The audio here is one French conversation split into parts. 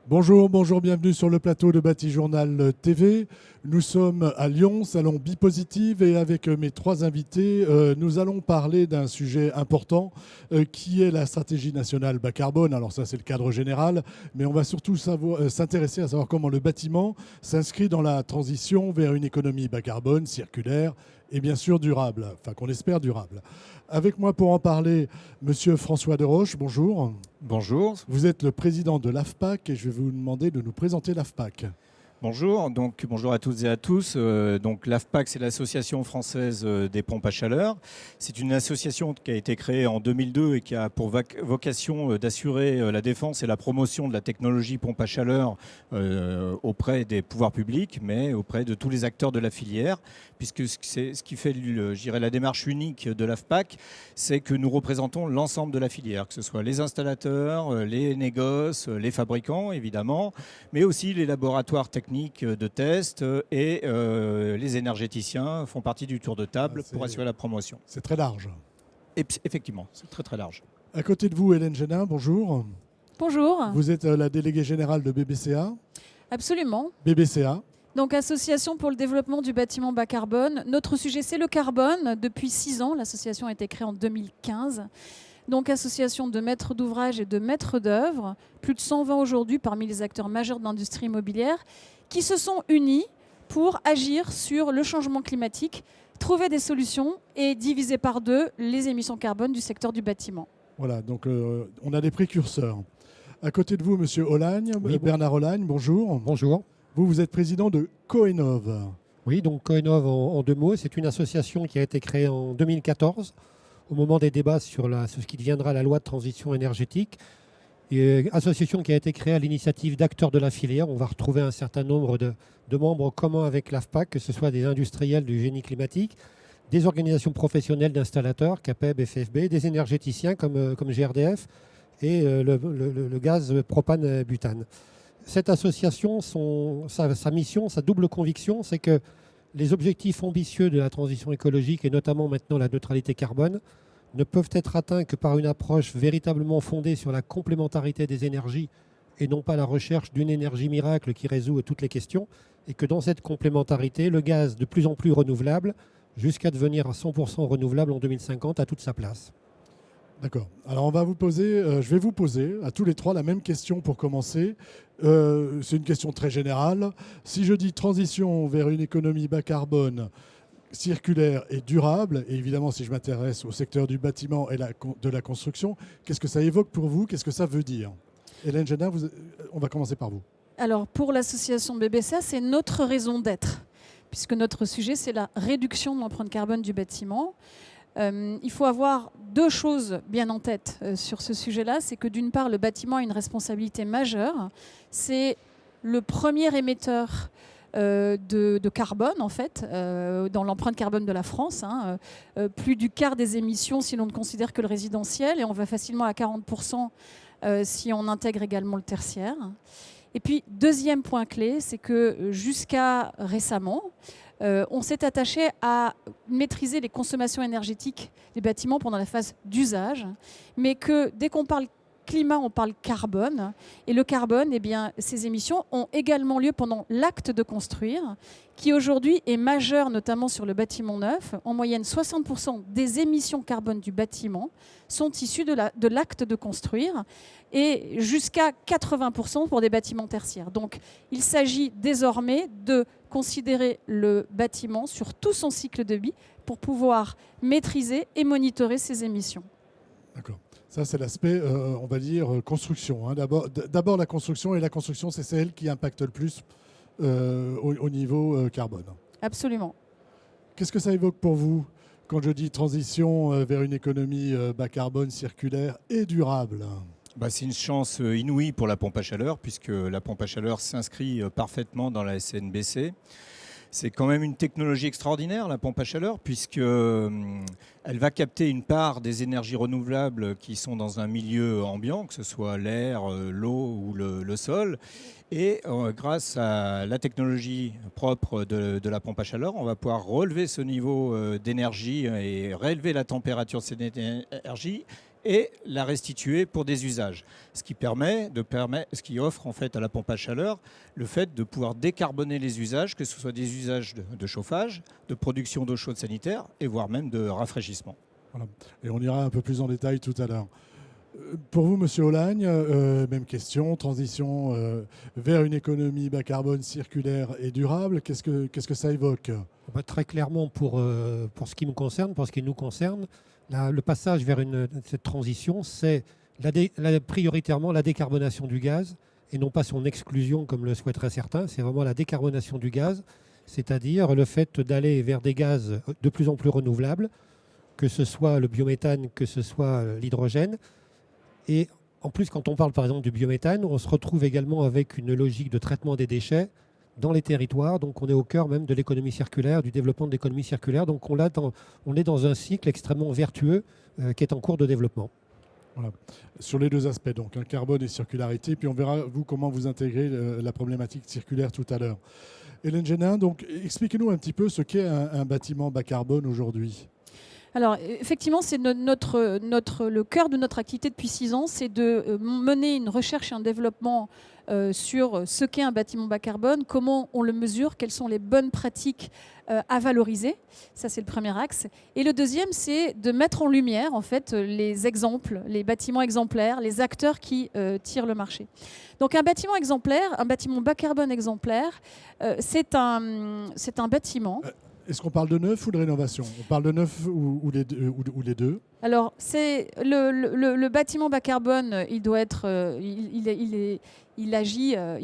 Bonjour, bonjour, bienvenue sur le plateau de Bâti Journal TV. Nous sommes à Lyon, salon Bipositive, et avec mes trois invités, nous allons parler d'un sujet important qui est la stratégie nationale bas carbone. Alors ça, c'est le cadre général, mais on va surtout s'intéresser à savoir comment le bâtiment s'inscrit dans la transition vers une économie bas carbone, circulaire et bien sûr durable, enfin qu'on espère durable. Avec moi pour en parler, Monsieur François Deroche, bonjour. Bonjour. Vous êtes le président de l'AFPAC et je vais vous demander de nous présenter l'AFPAC. Bonjour, bonjour à toutes et à tous. L'AFPAC, c'est l'Association française des pompes à chaleur. C'est une association qui a été créée en 2002 et qui a pour vocation d'assurer la défense et la promotion de la technologie pompe à chaleur auprès des pouvoirs publics, mais auprès de tous les acteurs de la filière, puisque ce qui fait, je dirais, la démarche unique de l'AFPAC, c'est que nous représentons l'ensemble de la filière, que ce soit les installateurs, les négoces, les fabricants, évidemment, mais aussi les laboratoires techniques de test et les énergéticiens font partie du tour de table pour assurer la promotion. C'est très large. Et effectivement, c'est très très large. À côté de vous, Hélène Génin, bonjour. Bonjour. Vous êtes la déléguée générale de BBCA. Absolument. BBCA. Donc, Association pour le développement du bâtiment bas carbone. Notre sujet, c'est le carbone. Depuis 6 ans, l'association a été créée en 2015. Donc, association de maîtres d'ouvrage et de maîtres d'œuvre. Plus de 120 aujourd'hui parmi les acteurs majeurs de l'industrie immobilière qui se sont unis pour agir sur le changement climatique, trouver des solutions et diviser par deux les émissions carbone du secteur du bâtiment. Voilà, donc on a des précurseurs. À côté de vous, Monsieur Olagne, oui, Bernard Olagne, bonjour. Bonjour. Vous êtes président de Coenov. Oui, donc Coenov en deux mots, c'est une association qui a été créée en 2014 au moment des débats sur ce qui deviendra la loi de transition énergétique. Et association qui a été créée à l'initiative d'acteurs de la filière. On va retrouver un certain nombre de membres communs avec l'AFPAC, que ce soit des industriels du génie climatique, des organisations professionnelles d'installateurs, CAPEB, FFB, des énergéticiens comme GRDF et le gaz propane-butane. Cette association, sa mission, sa double conviction, c'est que les objectifs ambitieux de la transition écologique, et notamment maintenant la neutralité carbone, ne peuvent être atteints que par une approche véritablement fondée sur la complémentarité des énergies et non pas la recherche d'une énergie miracle qui résout toutes les questions, et que dans cette complémentarité, le gaz de plus en plus renouvelable, jusqu'à devenir à 100% renouvelable en 2050, a toute sa place. D'accord. Alors je vais vous poser à tous les trois la même question pour commencer. C'est une question très générale. Si je dis transition vers une économie bas carbone, circulaire et durable, et évidemment si je m'intéresse au secteur du bâtiment et de la construction, qu'est-ce que ça évoque pour vous? Qu'est-ce que ça veut dire? Hélène Génin, on va commencer par vous. Alors, pour l'association BBCA, c'est notre raison d'être, puisque notre sujet, c'est la réduction de l'empreinte carbone du bâtiment. Il faut avoir deux choses bien en tête sur ce sujet-là. C'est que d'une part, le bâtiment a une responsabilité majeure. C'est le premier émetteur de carbone, en fait, dans l'empreinte carbone de la France. Plus du quart des émissions si l'on ne considère que le résidentiel, et on va facilement à 40% si on intègre également le tertiaire. Et puis, deuxième point clé, c'est que jusqu'à récemment, on s'est attaché à maîtriser les consommations énergétiques des bâtiments pendant la phase d'usage, mais que dès qu'on parle climat, on parle carbone. Et le carbone, eh bien, ces émissions ont également lieu pendant l'acte de construire, qui aujourd'hui est majeur, notamment sur le bâtiment neuf. En moyenne, 60% des émissions carbone du bâtiment sont issues de l'acte de construire, et jusqu'à 80% pour des bâtiments tertiaires. Donc, il s'agit désormais de considérer le bâtiment sur tout son cycle de vie pour pouvoir maîtriser et monitorer ses émissions. D'accord. Ça, c'est l'aspect, on va dire, construction. D'abord la construction, et la construction, c'est celle qui impacte le plus au niveau carbone. Absolument. Qu'est-ce que ça évoque pour vous quand je dis transition vers une économie bas carbone, circulaire et durable? C'est une chance inouïe pour la pompe à chaleur, puisque la pompe à chaleur s'inscrit parfaitement dans la SNBC. C'est quand même une technologie extraordinaire, la pompe à chaleur, puisqu'elle va capter une part des énergies renouvelables qui sont dans un milieu ambiant, que ce soit l'air, l'eau ou le sol. Et grâce à la technologie propre de la pompe à chaleur, on va pouvoir relever ce niveau d'énergie et réélever la température de cette énergie et la restituer pour des usages. Ce qui offre en fait à la pompe à chaleur le fait de pouvoir décarboner les usages, que ce soit des usages de chauffage, de production d'eau chaude sanitaire et voire même de rafraîchissement. Voilà. Et on ira un peu plus en détail tout à l'heure. Pour vous, Monsieur Olagne, même question, transition vers une économie bas carbone, circulaire et durable. Qu'est-ce que ça évoque ? Très clairement, pour ce qui me concerne, pour ce qui nous concerne, le passage vers cette transition, c'est prioritairement la décarbonation du gaz et non pas son exclusion comme le souhaiteraient certains. C'est vraiment la décarbonation du gaz, c'est-à-dire le fait d'aller vers des gaz de plus en plus renouvelables, que ce soit le biométhane, que ce soit l'hydrogène. Et en plus, quand on parle par exemple du biométhane, on se retrouve également avec une logique de traitement des déchets dans les territoires. Donc on est au cœur même de l'économie circulaire, du développement de l'économie circulaire. Donc on est dans un cycle extrêmement vertueux qui est en cours de développement. Voilà. Sur les deux aspects, donc carbone et circularité, puis on verra vous comment vous intégrez la problématique circulaire tout à l'heure. Hélène Génin, donc expliquez-nous un petit peu ce qu'est un bâtiment bas carbone aujourd'hui. Alors, effectivement, c'est le cœur de notre activité depuis 6 ans, c'est de mener une recherche et un développement sur ce qu'est un bâtiment bas carbone, comment on le mesure, quelles sont les bonnes pratiques à valoriser. Ça, c'est le premier axe. Et le deuxième, c'est de mettre en lumière, en fait, les exemples, les bâtiments exemplaires, les acteurs qui tirent le marché. Donc, un bâtiment exemplaire, un bâtiment bas carbone exemplaire, c'est un bâtiment... Est-ce qu'on parle de neuf ou de rénovation ? On parle de neuf ou les deux ? Alors, c'est le bâtiment bas carbone, il doit être, il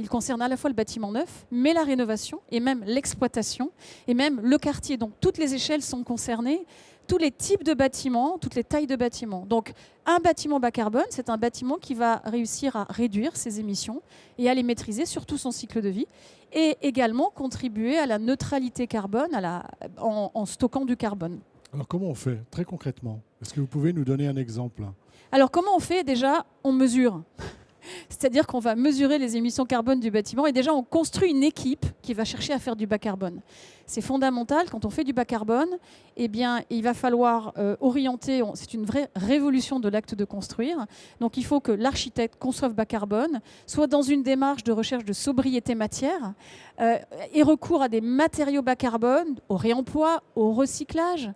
concerne à la fois le bâtiment neuf, mais la rénovation et même l'exploitation et même le quartier. Donc, toutes les échelles sont concernées, tous les types de bâtiments, toutes les tailles de bâtiments. Donc, un bâtiment bas carbone, c'est un bâtiment qui va réussir à réduire ses émissions et à les maîtriser sur tout son cycle de vie et également contribuer à la neutralité carbone en stockant du carbone. Alors comment on fait très concrètement ? Est-ce que vous pouvez nous donner un exemple ? Alors comment on fait ? Déjà, on mesure. C'est-à-dire qu'on va mesurer les émissions carbone du bâtiment et déjà on construit une équipe qui va chercher à faire du bas carbone. C'est fondamental, quand on fait du bas carbone, eh bien, il va falloir orienter, c'est une vraie révolution de l'acte de construire, donc il faut que l'architecte conçoive bas carbone, soit dans une démarche de recherche de sobriété matière, et recours à des matériaux bas carbone, au réemploi, au recyclage,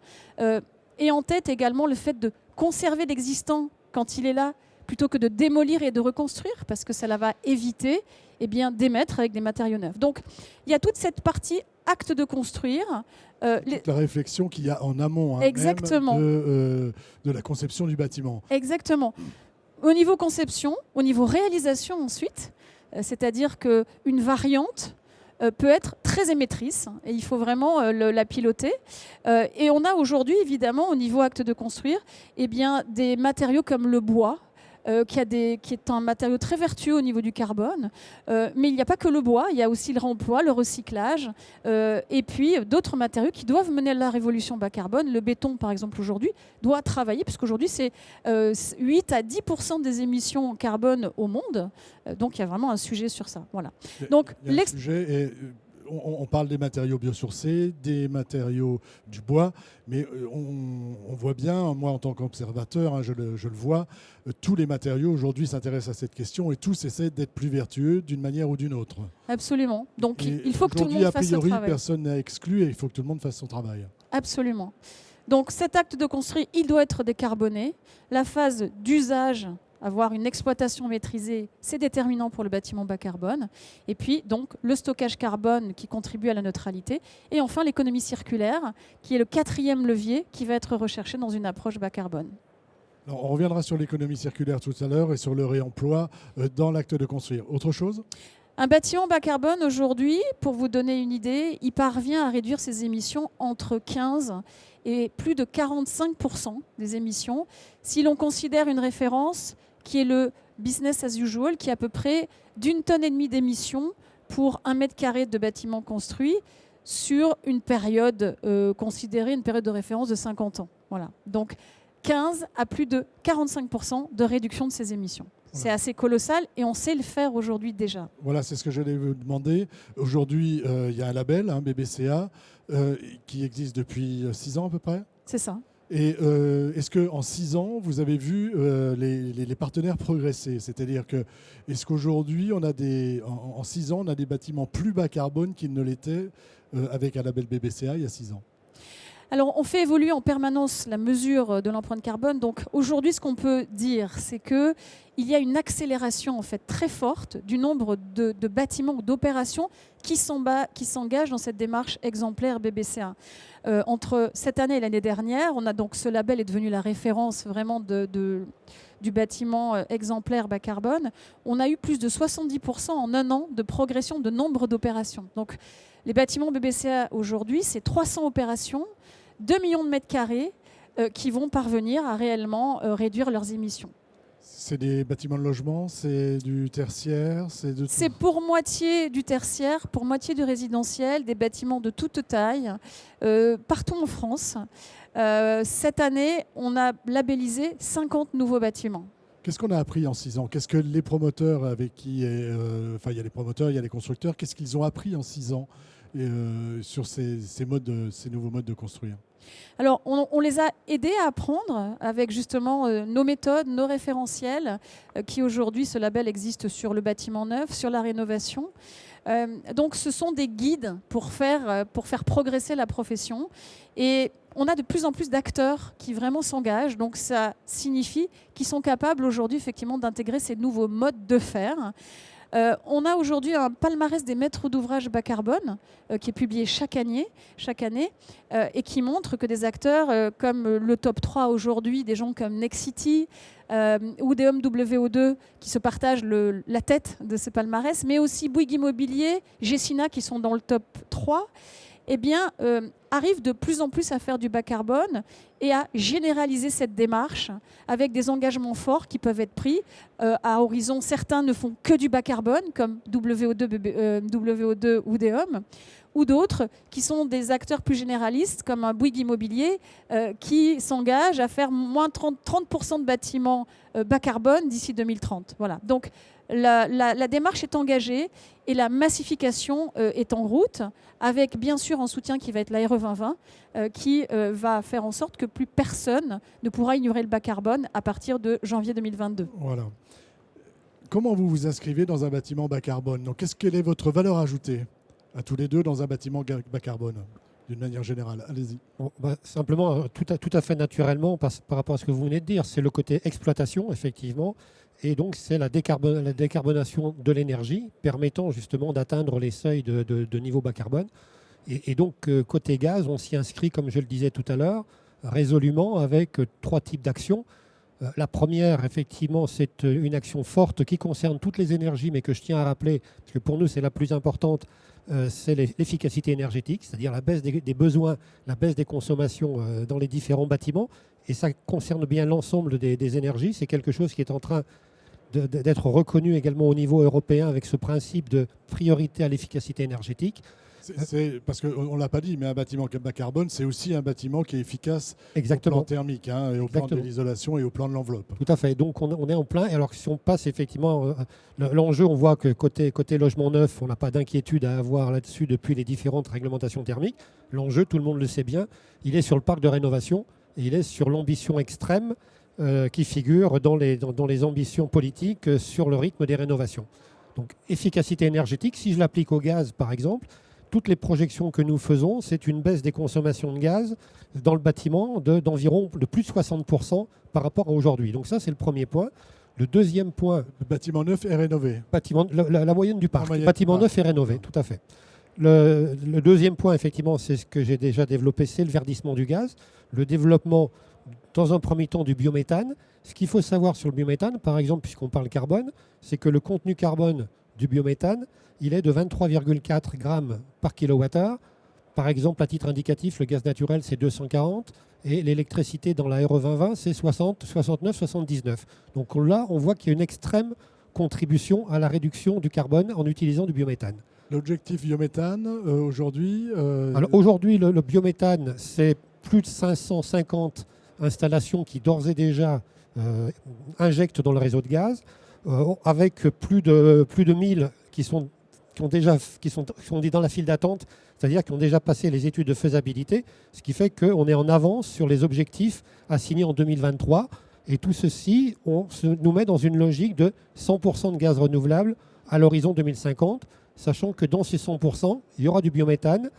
et en tête également le fait de conserver l'existant quand il est là, plutôt que de démolir et de reconstruire, parce que ça va éviter d'émettre avec des matériaux neufs. Donc, il y a toute cette partie acte de construire. Toute la réflexion qu'il y a en amont Exactement. Même de la conception du bâtiment. Exactement. Au niveau conception, au niveau réalisation ensuite, c'est-à-dire qu'une variante peut être très émettrice et il faut vraiment la piloter. Et on a aujourd'hui, évidemment, au niveau acte de construire, des matériaux comme le bois, qui est un matériau très vertueux au niveau du carbone. Mais il n'y a pas que le bois, il y a aussi le réemploi, le recyclage, et puis d'autres matériaux qui doivent mener à la révolution bas carbone. Le béton, par exemple, aujourd'hui, doit travailler, parce qu'aujourd'hui, c'est 8 à 10% des émissions carbone au monde. Donc, il y a vraiment un sujet sur ça. Voilà. Donc, il y a un sujet et on parle des matériaux biosourcés, des matériaux du bois, mais on voit bien, moi en tant qu'observateur, je le vois, tous les matériaux aujourd'hui s'intéressent à cette question et tous essaient d'être plus vertueux d'une manière ou d'une autre. Absolument. Donc et il faut que tout le monde fasse son aujourd'hui, a priori, travail. personne n'est exclu et il faut que tout le monde fasse son travail. Absolument. Donc cet acte de construire, il doit être décarboné. La phase d'usage, avoir une exploitation maîtrisée, c'est déterminant pour le bâtiment bas carbone. Et puis, donc, le stockage carbone qui contribue à la neutralité. Et enfin, l'économie circulaire, qui est le 4e levier qui va être recherché dans une approche bas carbone. Alors, on reviendra sur l'économie circulaire tout à l'heure et sur le réemploi dans l'acte de construire. Autre chose ? Un bâtiment bas carbone, aujourd'hui, pour vous donner une idée, il parvient à réduire ses émissions entre 15 et plus de 45% des émissions. Si l'on considère une référence qui est le business as usual, qui est à peu près d'1,5 tonne d'émissions pour 1 mètre carré de bâtiment construit sur une période considérée, une période de référence de 50 ans. Voilà. Donc 15 à plus de 45% de réduction de ces émissions. Voilà. C'est assez colossal et on sait le faire aujourd'hui déjà. Voilà, c'est ce que j'allais vous demander. Aujourd'hui, il y a un label, BBCA, qui existe depuis 6 ans à peu près. C'est ça. Et est-ce qu'en 6 ans, vous avez vu les partenaires progresser? C'est-à-dire que, est-ce qu'aujourd'hui, en 6 ans, on a des bâtiments plus bas carbone qu'ils ne l'étaient avec un label BBCA il y a 6 ans? Alors, on fait évoluer en permanence la mesure de l'empreinte carbone. Donc, aujourd'hui, ce qu'on peut dire, c'est qu'il y a une accélération en fait, très forte du nombre de bâtiments ou d'opérations qui s'engagent dans cette démarche exemplaire BBCA. Entre cette année et l'année dernière, on a donc ce label est devenu la référence vraiment du bâtiment exemplaire bas carbone. On a eu plus de 70% en un an de progression de nombre d'opérations. Donc, les bâtiments BBCA aujourd'hui, c'est 300 opérations, 2 millions de mètres carrés qui vont parvenir à réellement réduire leurs émissions. C'est des bâtiments de logement, c'est du tertiaire, c'est pour moitié du tertiaire, pour moitié du résidentiel, des bâtiments de toute taille, partout en France. Cette année, on a labellisé 50 nouveaux bâtiments. Qu'est-ce qu'on a appris en 6 ans? Qu'est-ce que les promoteurs avec qui... Enfin, il y a les promoteurs, il y a les constructeurs. Qu'est-ce qu'ils ont appris en 6 ans sur ces nouveaux modes de construire? Alors, on les a aidés à apprendre avec justement nos méthodes, nos référentiels, qui aujourd'hui, ce label existe sur le bâtiment neuf, sur la rénovation. Donc, ce sont des guides pour faire progresser la profession. Et on a de plus en plus d'acteurs qui vraiment s'engagent. Donc, ça signifie qu'ils sont capables aujourd'hui, effectivement, d'intégrer ces nouveaux modes de faire. On a aujourd'hui un palmarès des maîtres d'ouvrage bas carbone qui est publié chaque année et qui montre que des acteurs comme le top 3 aujourd'hui, des gens comme Nexity, Udeum WO2 qui se partagent la tête de ces palmarès, mais aussi Bouygues Immobilier, Gessina qui sont dans le top 3, eh bien, arrivent de plus en plus à faire du bas carbone et à généraliser cette démarche avec des engagements forts qui peuvent être pris à horizon. Certains ne font que du bas carbone, comme WO2 Udeum, ou d'autres qui sont des acteurs plus généralistes, comme un Bouygues Immobilier, qui s'engagent à faire moins 30% de bâtiments bas carbone d'ici 2030. Voilà. Donc, la démarche est engagée et la massification est en route, avec bien sûr un soutien qui va être la RE 2020, qui va faire en sorte que plus personne ne pourra ignorer le bas carbone à partir de janvier 2022. Voilà. Comment vous vous inscrivez dans un bâtiment bas carbone? Donc, quelle est votre valeur ajoutée à tous les deux dans un bâtiment bas carbone, d'une manière générale? Allez-y. Bon, simplement, tout à fait naturellement, par rapport à ce que vous venez de dire, c'est le côté exploitation, effectivement. Et donc, c'est la décarbonation de l'énergie, permettant justement d'atteindre les seuils de niveau bas carbone. Et donc, côté gaz, on s'y inscrit, comme je le disais tout à l'heure, résolument avec 3 types d'actions. La première, effectivement, c'est une action forte qui concerne toutes les énergies, mais que je tiens à rappeler, parce que pour nous, c'est la plus importante, c'est l'efficacité énergétique, c'est-à-dire la baisse des besoins, la baisse des consommations dans les différents bâtiments. Et ça concerne bien l'ensemble des énergies. C'est quelque chose qui est en train d'être reconnu également au niveau européen avec ce principe de priorité à l'efficacité énergétique. C'est parce qu'on ne l'a pas dit, mais un bâtiment bas carbone, c'est aussi un bâtiment qui est efficace Exactement. au plan thermique, et au plan de l'isolation et au plan de l'enveloppe. Tout à fait. Donc on est en plein. Alors si on passe effectivement, l'enjeu, on voit que côté logement neuf, on n'a pas d'inquiétude à avoir là-dessus depuis les différentes réglementations thermiques. L'enjeu, tout le monde le sait bien, il est sur le parc de rénovation et il est sur l'ambition extrême qui figure dans les ambitions politiques sur le rythme des rénovations. Donc efficacité énergétique, si je l'applique au gaz par exemple, toutes les projections que nous faisons, c'est une baisse des consommations de gaz dans le bâtiment d'environ de plus de 60% par rapport à aujourd'hui. Donc ça, c'est le premier point. Le deuxième point... Le bâtiment neuf est rénové. La moyenne du parc. Le bâtiment neuf est rénové, tout à fait. Le deuxième point, effectivement, c'est ce que j'ai déjà développé, c'est le verdissement du gaz. Le développement, dans un premier temps, du biométhane. Ce qu'il faut savoir sur le biométhane, par exemple, puisqu'on parle carbone, c'est que le contenu carbone du biométhane, il est de 23,4 grammes par kilowattheure. Par exemple, à titre indicatif, le gaz naturel, c'est 240 et l'électricité dans la RE 2020, c'est 60, 69, 79. Donc là, on voit qu'il y a une extrême contribution à la réduction du carbone en utilisant du biométhane. L'objectif biométhane, aujourd'hui... Alors aujourd'hui, le biométhane, c'est plus de 550 installations qui d'ores et déjà injectent dans le réseau de gaz, avec plus de 1000 qui sont qui sont dans la file d'attente, c'est-à-dire qui ont déjà passé les études de faisabilité, ce qui fait qu'on est en avance sur les objectifs assignés en 2023. Et tout ceci, nous met dans une logique de 100% de gaz renouvelable à l'horizon 2050, sachant que dans ces 100%, il y aura du biométhane,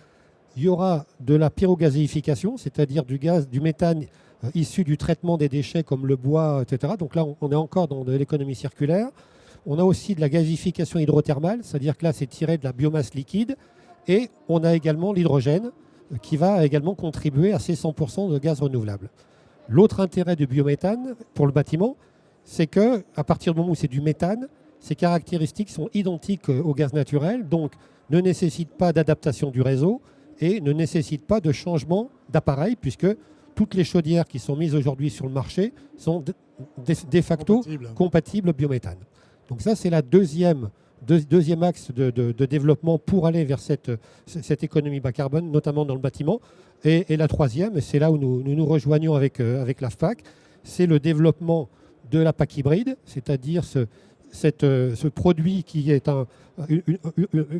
il y aura de la pyrogazéification, c'est-à-dire du méthane issu du traitement des déchets comme le bois, etc. Donc là, on est encore dans de l'économie circulaire. On a aussi de la gazification hydrothermale, c'est-à-dire que là, c'est tiré de la biomasse liquide. Et on a également l'hydrogène qui va également contribuer à ces 100% de gaz renouvelable. L'autre intérêt du biométhane pour le bâtiment, c'est qu'à partir du moment où c'est du méthane, ses caractéristiques sont identiques au gaz naturel, donc ne nécessitent pas d'adaptation du réseau et ne nécessitent pas de changement d'appareil, puisque toutes les chaudières qui sont mises aujourd'hui sur le marché sont de facto compatibles biométhane. Donc ça, c'est la deuxième axe de développement pour aller vers cette économie bas carbone, notamment dans le bâtiment. Et la troisième, et c'est là où nous rejoignons avec l'AFPAC, c'est le développement de la PAC hybride, c'est-à-dire ce produit qui est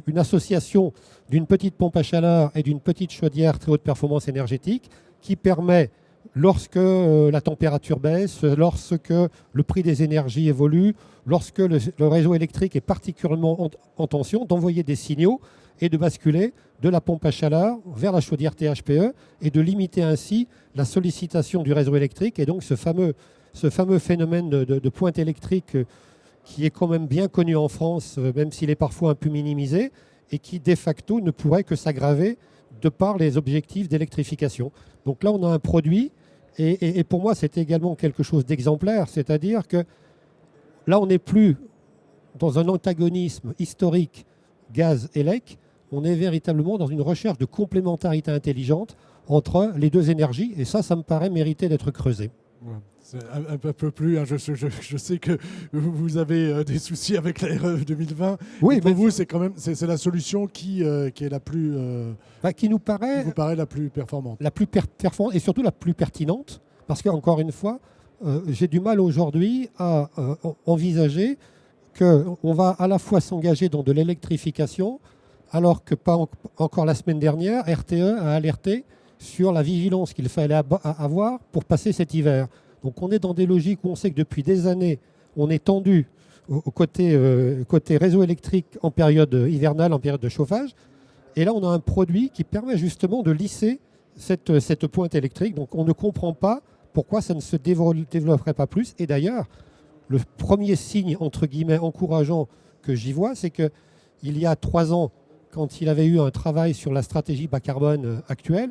une association d'une petite pompe à chaleur et d'une petite chaudière très haute performance énergétique qui permet, lorsque la température baisse, lorsque le prix des énergies évolue, lorsque le réseau électrique est particulièrement en tension, d'envoyer des signaux et de basculer de la pompe à chaleur vers la chaudière THPE et de limiter ainsi la sollicitation du réseau électrique. Et donc ce fameux phénomène de pointe électrique qui est quand même bien connu en France, même s'il est parfois un peu minimisé, et qui de facto ne pourrait que s'aggraver de par les objectifs d'électrification. Donc là, on a un produit, et pour moi, c'est également quelque chose d'exemplaire, c'est-à-dire que là, on n'est plus dans un antagonisme historique gaz-élec, on est véritablement dans une recherche de complémentarité intelligente entre les deux énergies, et ça me paraît mériter d'être creusé. Ouais. C'est un peu plus. Hein, je sais que vous avez des soucis avec la RE 2020. Oui, pour vous, c'est quand même la solution qui est la plus. Qui nous paraît. Qui vous paraît la plus performante. La plus performante et surtout la plus pertinente, parce qu'encore une fois, j'ai du mal aujourd'hui à envisager qu'on va à la fois s'engager dans de l'électrification, alors que pas encore la semaine dernière, RTE a alerté sur la vigilance qu'il fallait avoir pour passer cet hiver. Donc on est dans des logiques où on sait que depuis des années, on est tendu au côté réseau électrique en période hivernale, en période de chauffage. Et là, on a un produit qui permet justement de lisser cette pointe électrique. Donc on ne comprend pas pourquoi ça ne se développerait pas plus. Et d'ailleurs, le premier signe, entre guillemets, encourageant que j'y vois, c'est qu'il y a 3 ans, quand il avait eu un travail sur la stratégie bas carbone actuelle,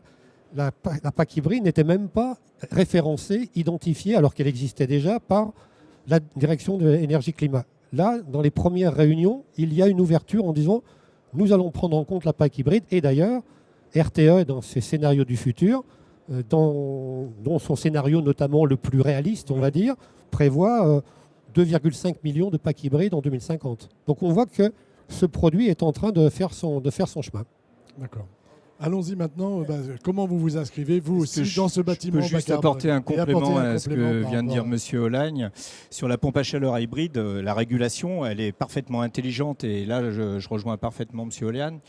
la PAC hybride n'était même pas référencée, identifiée, alors qu'elle existait déjà par la direction de l'énergie-climat. Là, dans les premières réunions, il y a une ouverture en disant « nous allons prendre en compte la PAC hybride ». Et d'ailleurs, RTE, dans ses scénarios du futur, dont son scénario notamment le plus réaliste, on va dire, prévoit 2,5 millions de PAC hybrides en 2050. Donc on voit que ce produit est en train de faire son chemin. D'accord. Allons-y maintenant. Comment vous vous inscrivez, vous aussi, dans ce bâtiment? Je peux juste apporter un complément à ce que vient de dire M. Olagne. Sur la pompe à chaleur hybride, la régulation, elle est parfaitement intelligente. Et là, je rejoins parfaitement M. Olagne.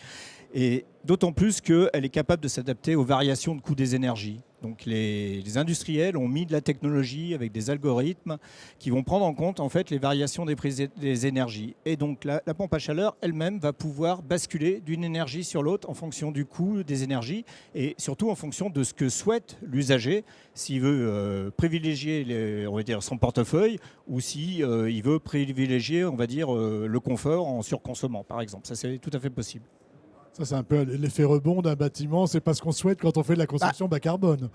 Et d'autant plus qu'elle est capable de s'adapter aux variations de coût des énergies. Donc les industriels ont mis de la technologie avec des algorithmes qui vont prendre en compte en fait les variations des prix des énergies. Et donc la pompe à chaleur elle-même va pouvoir basculer d'une énergie sur l'autre en fonction du coût des énergies et surtout en fonction de ce que souhaite l'usager, s'il veut privilégier on va dire, son portefeuille ou s'il veut privilégier on va dire, le confort en surconsommant par exemple. Ça c'est tout à fait possible. Ça, c'est un peu l'effet rebond d'un bâtiment. C'est pas ce qu'on souhaite quand on fait de la construction bas carbone.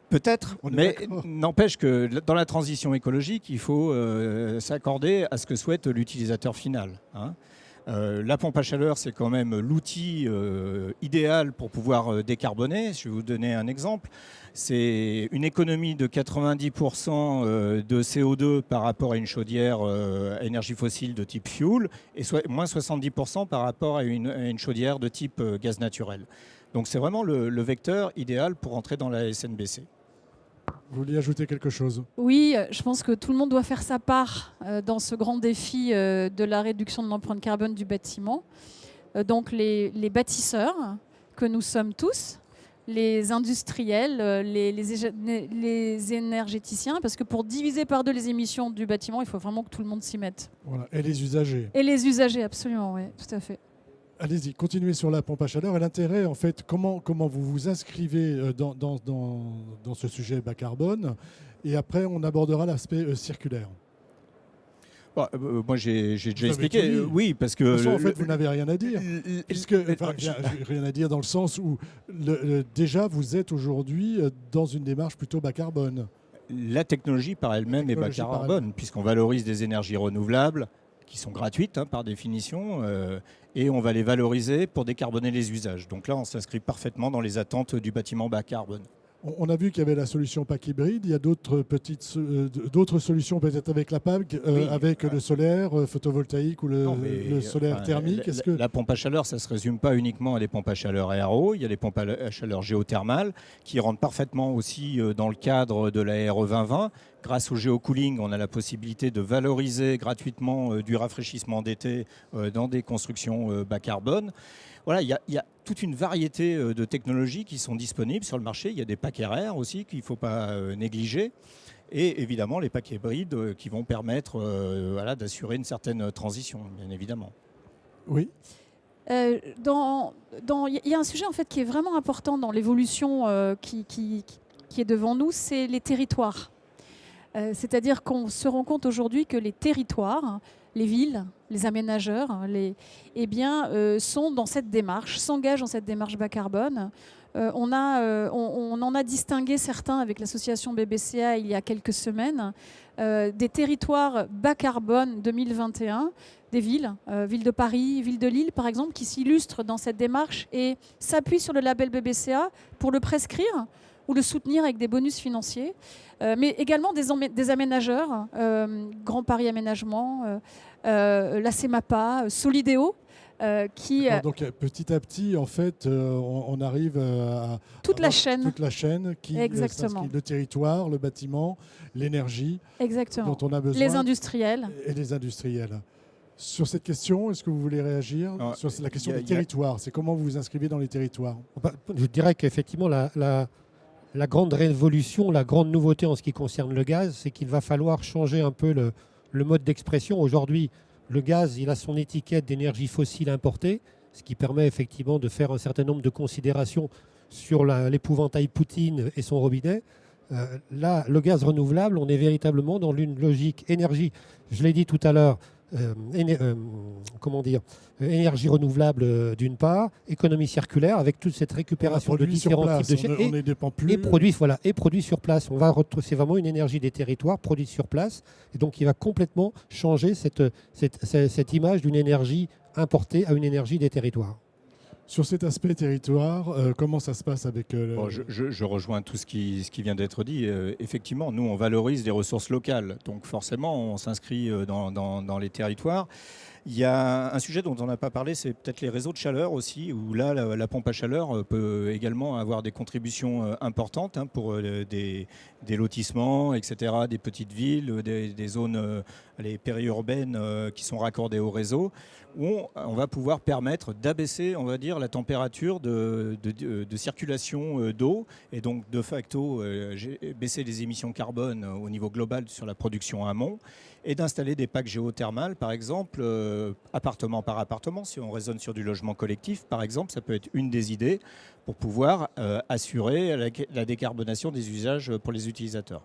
Peut-être, mais n'empêche que dans la transition écologique, il faut s'accorder à ce que souhaite l'utilisateur final. Hein. La pompe à chaleur, c'est quand même l'outil idéal pour pouvoir décarboner. Je vais vous donner un exemple. C'est une économie de 90% de CO2 par rapport à une chaudière à énergie fossile de type fuel et moins 70% par rapport à une chaudière de type gaz naturel. Donc c'est vraiment le vecteur idéal pour entrer dans la SNBC. Vous vouliez ajouter quelque chose? Oui, je pense que tout le monde doit faire sa part dans ce grand défi de la réduction de l'empreinte carbone du bâtiment. Donc les bâtisseurs, que nous sommes tous, les industriels, les énergéticiens, parce que pour diviser par 2 les émissions du bâtiment, il faut vraiment que tout le monde s'y mette. Voilà. Et les usagers. Et les usagers, absolument, oui, tout à fait. Allez-y, continuez sur la pompe à chaleur. Et l'intérêt, en fait, comment vous vous inscrivez dans ce sujet bas carbone. Et après, on abordera l'aspect circulaire. Moi, j'ai déjà Vous avez expliqué. tout dit. Oui, parce que... De toute façon, en fait, vous n'avez rien à dire. Rien à dire dans le sens où, déjà, vous êtes aujourd'hui dans une démarche plutôt bas carbone. La technologie par elle-même est bas carbone, puisqu'on valorise des énergies renouvelables qui sont gratuites par définition, et on va les valoriser pour décarboner les usages. Donc là, on s'inscrit parfaitement dans les attentes du bâtiment bas carbone. On a vu qu'il y avait la solution pack hybride. Il y a d'autres solutions peut-être avec la PAC, Oui. avec le solaire photovoltaïque ou le solaire thermique. La pompe à chaleur, ça ne se résume pas uniquement à des pompes à chaleur aéro. Il y a les pompes à chaleur géothermales qui rentrent parfaitement aussi dans le cadre de la RE 2020. Grâce au géocooling, on a la possibilité de valoriser gratuitement du rafraîchissement d'été dans des constructions bas carbone. Voilà, il y a toute une variété de technologies qui sont disponibles sur le marché. Il y a des packs RR aussi qu'il ne faut pas négliger. Et évidemment, les packs hybrides qui vont permettre d'assurer une certaine transition, bien évidemment. Oui. Il y a un sujet en fait qui est vraiment important dans l'évolution qui est devant nous, c'est les territoires. C'est-à-dire qu'on se rend compte aujourd'hui que les territoires, les villes, les aménageurs, sont dans cette démarche, s'engagent dans cette démarche bas carbone. On en a distingué certains avec l'association BBCA il y a quelques semaines, des territoires bas carbone 2021, des villes, ville de Paris, ville de Lille par exemple, qui s'illustrent dans cette démarche et s'appuient sur le label BBCA pour le prescrire ou le soutenir avec des bonus financiers, mais également des aménageurs, Grand Paris Aménagement, la CEMAPA, Solidéo, Donc petit à petit, en fait, on arrive à toute la chaîne qui exactement. Le territoire, le bâtiment, l'énergie Exactement. dont on a besoin. Les industriels. Et les industriels. Sur cette question, est-ce que vous voulez réagir sur la question des territoires? C'est comment vous vous inscrivez dans les territoires? Je dirais qu'effectivement, la grande révolution, la grande nouveauté en ce qui concerne le gaz, c'est qu'il va falloir changer un peu le mode d'expression. Aujourd'hui, le gaz, il a son étiquette d'énergie fossile importée, ce qui permet effectivement de faire un certain nombre de considérations sur l'épouvantail Poutine et son robinet. Là, le gaz renouvelable, on est véritablement dans une logique énergie. Je l'ai dit tout à l'heure, énergie renouvelable d'une part, économie circulaire avec toute cette récupération de différents types de déchets et produits sur place. C'est vraiment une énergie des territoires produite sur place et donc il va complètement changer cette image d'une énergie importée à une énergie des territoires. Sur cet aspect territoire, comment ça se passe avec... Je rejoins tout ce qui vient d'être dit. Effectivement, nous, on valorise des ressources locales. Donc forcément, on s'inscrit dans les territoires. Il y a un sujet dont on n'a pas parlé, c'est peut-être les réseaux de chaleur aussi, où là, la pompe à chaleur peut également avoir des contributions importantes pour des lotissements, etc., des petites villes, des zones périurbaines qui sont raccordées au réseau, où on va pouvoir permettre d'abaisser, on va dire, la température de circulation d'eau et donc de facto baisser les émissions carbone au niveau global sur la production amont et d'installer des packs géothermales, par exemple, appartement par appartement. Si on raisonne sur du logement collectif, par exemple, ça peut être une des idées pour pouvoir assurer la décarbonation des usages pour les utilisateurs.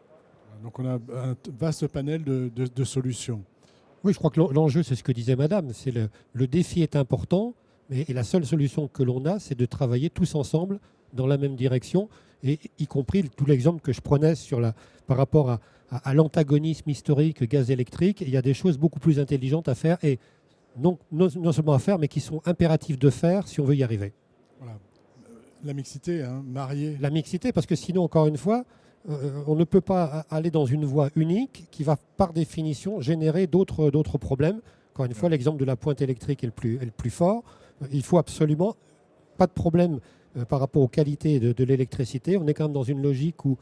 Donc on a un vaste panel de solutions. Oui, je crois que l'enjeu, c'est ce que disait Madame, c'est le défi est important, et la seule solution que l'on a, c'est de travailler tous ensemble dans la même direction, et y compris tout l'exemple que je prenais par rapport à l'antagonisme historique gaz électrique. Il y a des choses beaucoup plus intelligentes à faire, et non seulement à faire, mais qui sont impératives de faire si on veut y arriver. Voilà. La mixité, mariée. La mixité, parce que sinon, encore une fois, on ne peut pas aller dans une voie unique qui va par définition générer d'autres problèmes. Encore une fois, l'exemple de la pointe électrique est le plus fort. Il faut absolument pas de problème par rapport aux qualités de l'électricité. On est quand même dans une logique où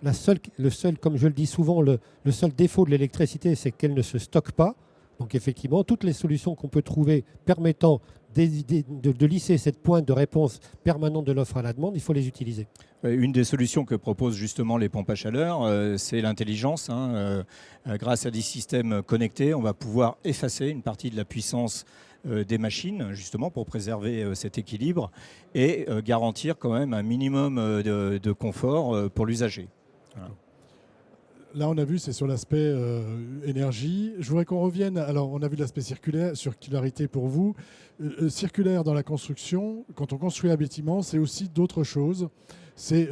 Comme je le dis souvent, le seul défaut de l'électricité, c'est qu'elle ne se stocke pas. Donc effectivement, toutes les solutions qu'on peut trouver permettant de lisser cette pointe de réponse permanente de l'offre à la demande, il faut les utiliser. Une des solutions que proposent justement les pompes à chaleur, c'est l'intelligence. Grâce à des systèmes connectés, on va pouvoir effacer une partie de la puissance des machines, justement pour préserver cet équilibre et garantir quand même un minimum de confort pour l'usager. Voilà. Là, on a vu, c'est sur l'aspect énergie. Je voudrais qu'on revienne. Alors, on a vu l'aspect circularité pour vous. Circulaire dans la construction, quand on construit un bâtiment, c'est aussi d'autres choses. C'est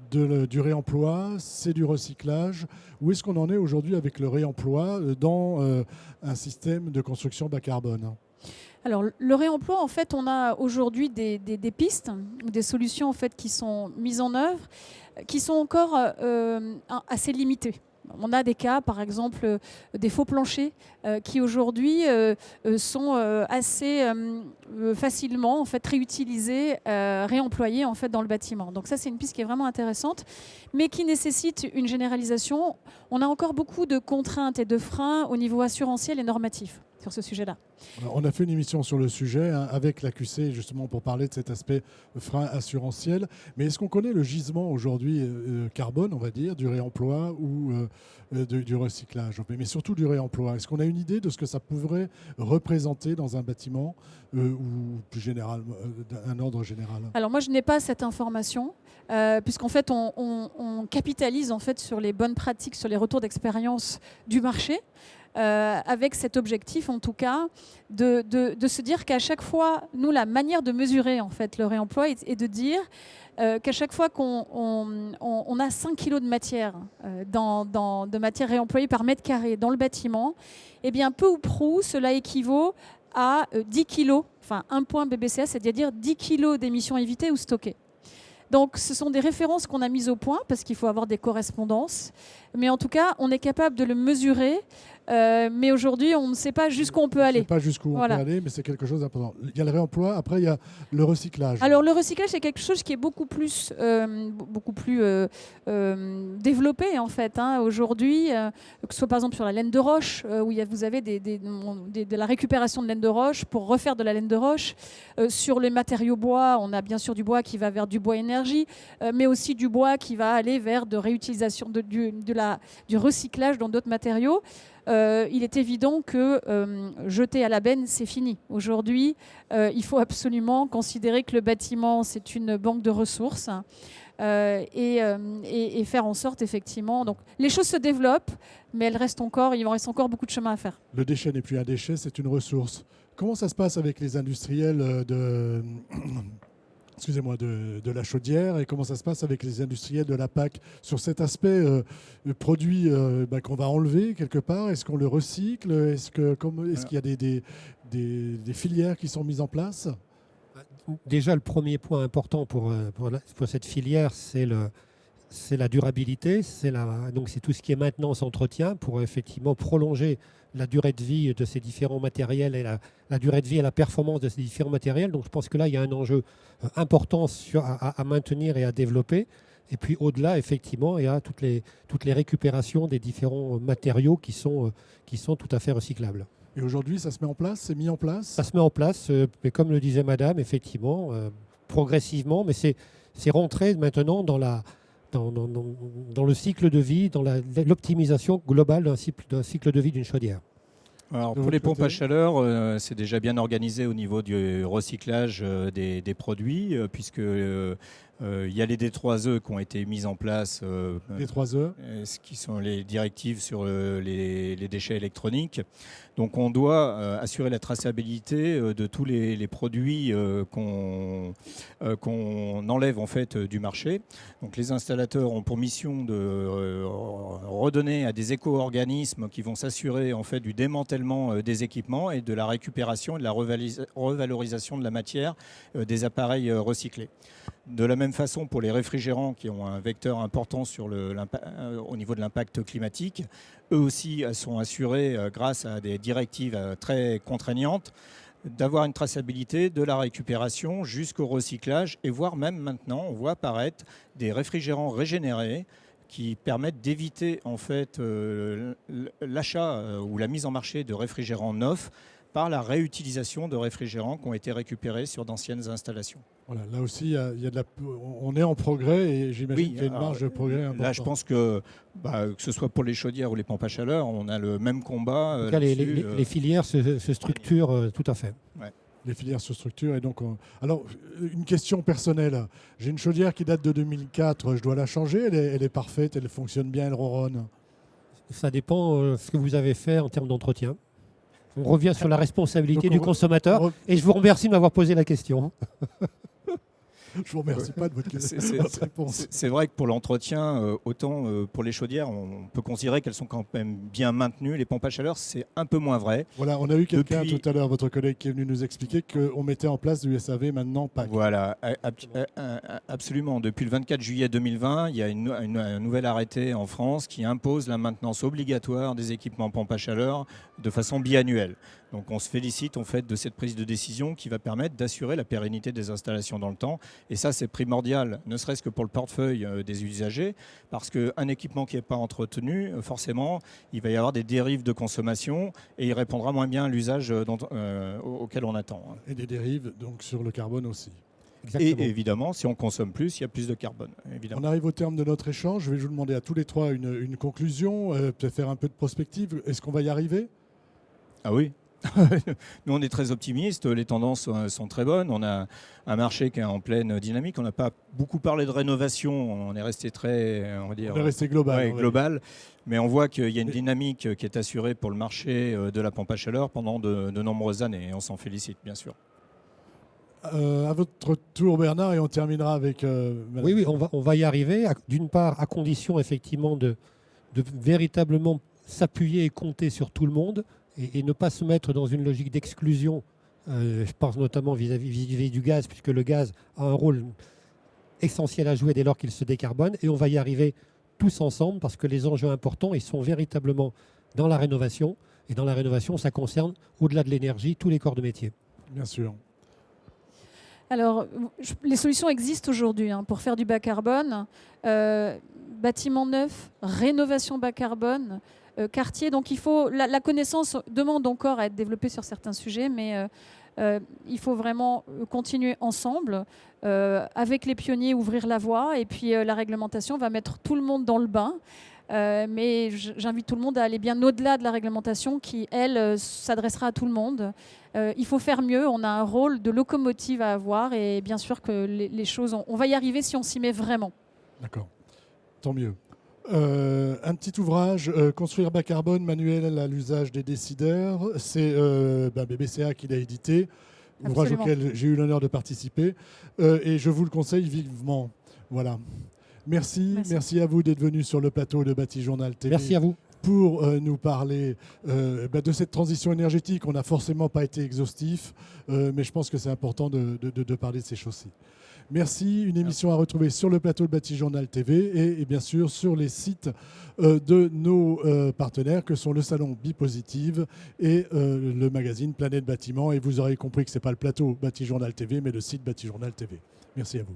du réemploi, c'est du recyclage. Où est-ce qu'on en est aujourd'hui avec le réemploi dans un système de construction bas carbone ? Alors, le réemploi, en fait, on a aujourd'hui des pistes, des solutions en fait, qui sont mises en œuvre, qui sont encore assez limitées. On a des cas, par exemple, des faux planchers qui aujourd'hui sont assez facilement en fait, réutilisés, réemployés en fait, dans le bâtiment. Donc ça, c'est une piste qui est vraiment intéressante, mais qui nécessite une généralisation. On a encore beaucoup de contraintes et de freins au niveau assurantiel et normatif sur ce sujet-là. Alors, on a fait une émission sur le sujet avec l'AQC justement pour parler de cet aspect frein assurantiel. Mais est-ce qu'on connaît le gisement aujourd'hui carbone, on va dire, du réemploi ou du recyclage ? Mais surtout du réemploi. Est-ce qu'on a une idée de ce que ça pourrait représenter dans un bâtiment ou plus généralement, d'un ordre général ? Alors moi, je n'ai pas cette information, puisqu'en fait, on capitalise en fait, sur les bonnes pratiques, sur les retours d'expérience du marché. Avec cet objectif, en tout cas, de se dire qu'à chaque fois, nous, la manière de mesurer en fait, le réemploi est de dire qu'à chaque fois qu'on a 5 kg de matière, de matière réemployée par mètre carré dans le bâtiment, eh bien, peu ou prou, cela équivaut à 10 kg, enfin un point BBCA, c'est-à-dire 10 kg d'émissions évitées ou stockées. Donc, ce sont des références qu'on a mises au point parce qu'il faut avoir des correspondances. Mais en tout cas, on est capable de le mesurer. Mais aujourd'hui, on ne sait pas jusqu'où on peut aller. On ne sait pas jusqu'où on peut aller, mais c'est quelque chose d'important. Il y a le réemploi, après il y a le recyclage. Alors le recyclage, c'est quelque chose qui est beaucoup plus développé en fait. Aujourd'hui, que ce soit par exemple sur la laine de roche, où vous avez de la récupération de laine de roche pour refaire de la laine de roche. Sur les matériaux bois, on a bien sûr du bois qui va vers du bois énergie, mais aussi du bois qui va aller vers de réutilisation, du recyclage dans d'autres matériaux. Il est évident que jeter à la benne, c'est fini. Aujourd'hui, il faut absolument considérer que le bâtiment, c'est une banque de ressources et faire en sorte, effectivement... Donc, les choses se développent, mais il en reste encore beaucoup de chemin à faire. Le déchet n'est plus un déchet, c'est une ressource. Comment ça se passe avec les industriels de la chaudière et comment ça se passe avec les industriels de la PAC sur cet aspect produit qu'on va enlever quelque part? Est-ce qu'on le recycle? Est-ce qu'il y a des filières qui sont mises en place? Déjà, le premier point important pour cette filière, c'est la durabilité. Donc c'est tout ce qui est maintenance, entretien pour effectivement prolonger la durée de vie de ces différents matériels et la durée de vie et la performance de ces différents matériels. Donc je pense que là, il y a un enjeu important à maintenir et à développer. Et puis au-delà, effectivement, il y a toutes les récupérations des différents matériaux qui sont tout à fait recyclables. Et aujourd'hui, ça se met en place? C'est mis en place? Ça se met en place, mais comme le disait Madame, effectivement, progressivement, mais c'est rentré maintenant dans le cycle de vie, dans l'optimisation globale d'un cycle de vie d'une chaudière. Alors, pour les pompes à chaleur, c'est déjà bien organisé au niveau du recyclage des produits, puisque il y a les D3E qui ont été mises en place. D3E, ce qui sont les directives sur les déchets électroniques. Donc on doit assurer la traçabilité de tous les produits qu'on enlève en fait du marché. Donc les installateurs ont pour mission de redonner à des éco-organismes qui vont s'assurer en fait du démantèlement des équipements et de la récupération et de la revalorisation de la matière des appareils recyclés. De la même façon, pour les réfrigérants qui ont un vecteur important au niveau de l'impact climatique, eux aussi sont assurés, grâce à des directives très contraignantes, d'avoir une traçabilité de la récupération jusqu'au recyclage et voire même maintenant, on voit apparaître des réfrigérants régénérés qui permettent d'éviter en fait l'achat ou la mise en marché de réfrigérants neufs par la réutilisation de réfrigérants qui ont été récupérés sur d'anciennes installations. Voilà, là aussi, il y a on est en progrès et j'imagine qu'il y a une marge de progrès importante. Là, je pense que ce soit pour les chaudières ou les pompes à chaleur, on a le même combat. En tout cas, les filières se structurent tout à fait. Ouais. Les filières se structurent. Et donc, alors, une question personnelle. J'ai une chaudière qui date de 2004. Je dois la changer? Elle est parfaite, elle fonctionne bien, elle ronronne? Ça dépend de ce que vous avez fait en termes d'entretien. On revient sur la responsabilité du consommateur. Et je vous remercie de m'avoir posé la question. Je vous remercie pas de votre réponse. C'est vrai que pour l'entretien, autant pour les chaudières, on peut considérer qu'elles sont quand même bien maintenues. Les pompes à chaleur, c'est un peu moins vrai. Voilà, on a eu quelqu'un tout à l'heure, votre collègue, qui est venu nous expliquer qu'on mettait en place du SAV maintenant PAC. Voilà, absolument. Depuis le 24 juillet 2020, il y a un nouvel arrêté en France qui impose la maintenance obligatoire des équipements pompes à chaleur de façon biannuelle. Donc on se félicite en fait de cette prise de décision qui va permettre d'assurer la pérennité des installations dans le temps. Et ça, c'est primordial, ne serait-ce que pour le portefeuille des usagers, parce qu'un équipement qui n'est pas entretenu, forcément, il va y avoir des dérives de consommation et il répondra moins bien à l'usage auquel on attend. Et des dérives donc sur le carbone aussi. Exactement. Et évidemment, si on consomme plus, il y a plus de carbone. Évidemment. On arrive au terme de notre échange. Je vais vous demander à tous les trois une conclusion, peut-être faire un peu de prospective. Est-ce qu'on va y arriver? Ah oui. Nous, on est très optimistes, les tendances sont très bonnes, on a un marché qui est en pleine dynamique, on n'a pas beaucoup parlé de rénovation, on est resté très, on va dire, on est resté global. Global, mais on voit qu'il y a une dynamique qui est assurée pour le marché de la pompe à chaleur pendant de nombreuses années, et on s'en félicite bien sûr. À votre tour, Bernard, et on terminera avec... Oui, on va y arriver, d'une part à condition effectivement de véritablement s'appuyer et compter sur tout le monde, et ne pas se mettre dans une logique d'exclusion. Je pense notamment vis-à-vis du gaz, puisque le gaz a un rôle essentiel à jouer dès lors qu'il se décarbone. Et on va y arriver tous ensemble, parce que les enjeux importants, ils sont véritablement dans la rénovation. Et dans la rénovation, ça concerne, au-delà de l'énergie, tous les corps de métier. Bien sûr. Alors, les solutions existent aujourd'hui pour faire du bas carbone. Bâtiment neuf, rénovation bas carbone, quartier. Donc la connaissance demande encore à être développée sur certains sujets, mais il faut vraiment continuer ensemble, avec les pionniers, ouvrir la voie, et puis la réglementation va mettre tout le monde dans le bain. Mais j'invite tout le monde à aller bien au-delà de la réglementation qui, elle, s'adressera à tout le monde. Il faut faire mieux, on a un rôle de locomotive à avoir, et bien sûr que les choses, on va y arriver si on s'y met vraiment. D'accord, tant mieux. Un petit ouvrage, Construire bas carbone, manuel à l'usage des décideurs. C'est BBCA qui l'a édité, ouvrage auquel j'ai eu l'honneur de participer. Et je vous le conseille vivement. Voilà. Merci à vous d'être venus sur le plateau de Batijournal TV. Merci à vous. Pour nous parler de cette transition énergétique. On n'a forcément pas été exhaustif, mais je pense que c'est important de parler de ces choses-ci. Merci. Une émission à retrouver sur le plateau de Batijournal TV et bien sûr sur les sites de nos partenaires que sont le salon Bipositive et le magazine Planète Bâtiment. Et vous aurez compris que ce n'est pas le plateau Batijournal TV, mais le site Batijournal TV. Merci à vous.